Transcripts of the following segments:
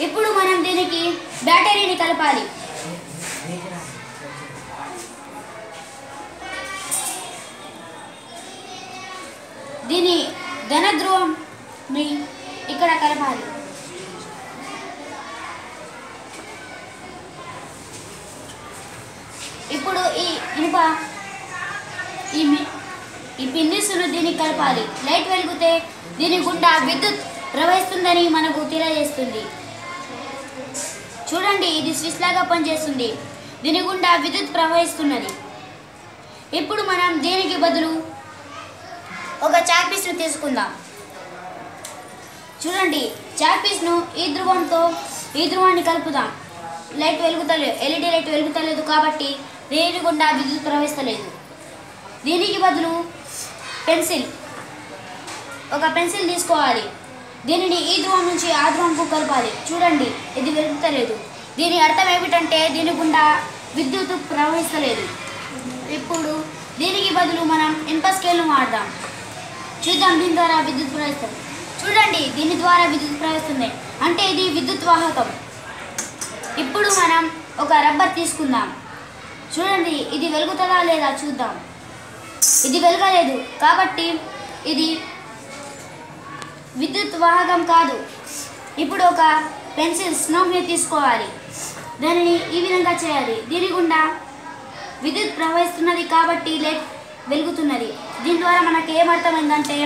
ఇప్పుడు మనం దీనికి బ్యాటరీని కలపాలి. దీని ధన ధ్రువంని ఇక్కడ కలపాలి. ఇప్పుడు ఈ ఇనుప ఈ పిన్నిస్ను దీనికి కలపాలి. లైట్ వెలిగితే దీని గుండా విద్యుత్ ప్రవహిస్తుందని మనకు తెలియజేస్తుంది. చూడండి, ఇది స్విచ్ లాగా పనిచేస్తుంది. దీని గుండా విద్యుత్ ప్రవహిస్తున్నది. ఇప్పుడు మనం దీనికి బదులు ఒక చాక్ పీస్ను తీసుకుందాం. చూడండి, చాక్ పీస్ను ఈ ధ్రువాన్ని కలుపుదాం. లైట్ వెలుగుతలేదు, ఎల్ఈడి లైట్ వెలుగుతలేదు కాబట్టి దీని గుండా విద్యుత్ ప్రవహిస్తలేదు. దీనికి బదులు ఒక పెన్సిల్ తీసుకోవాలి. దీనిని ఈ ధ్రువం నుంచి ఆ ధ్రువంకు కలపాలి. చూడండి, ఇది వెలుగుతలేదు. దీని అర్థం ఏమిటంటే దీని గుండా విద్యుత్ ప్రవహిస్తలేదు. ఇప్పుడు దీనికి బదులు మనం ఇనుప స్కేల్ను వాడదాం. చూద్దాం, దీని ద్వారా విద్యుత్ ప్రవహిస్తుంది. చూడండి, దీని ద్వారా విద్యుత్ ప్రవహిస్తుంది, అంటే ఇది విద్యుత్ వాహకం. ఇప్పుడు మనం ఒక రబ్బర్ తీసుకుందాం. చూడండి, ఇది వెలుగుతుందా లేదా చూద్దాం. ఇది వెలగలేదు కాబట్టి ఇది విద్యుత్ వాహకం కాదు. ఇప్పుడు ఒక పెన్సిల్ స్నోని తీసుకోవాలి. దానిని ఈ విధంగా చేయాలి. దీని గుండా విద్యుత్ ప్రవహిస్తున్నది కాబట్టి లైట్ వెలుగుతున్నది. దీని ద్వారా మనకు ఏమర్థమైందంటే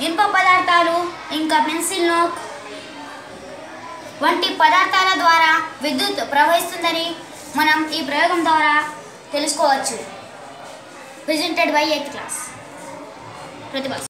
ఇనుప పదార్థాలు ఇంకా పెన్సిల్ నోక్ వంటి పదార్థాల ద్వారా విద్యుత్ ప్రవహిస్తుందని మనం ఈ ప్రయోగం ద్వారా తెలుసుకోవచ్చు. Presented by 8th class Pratibha.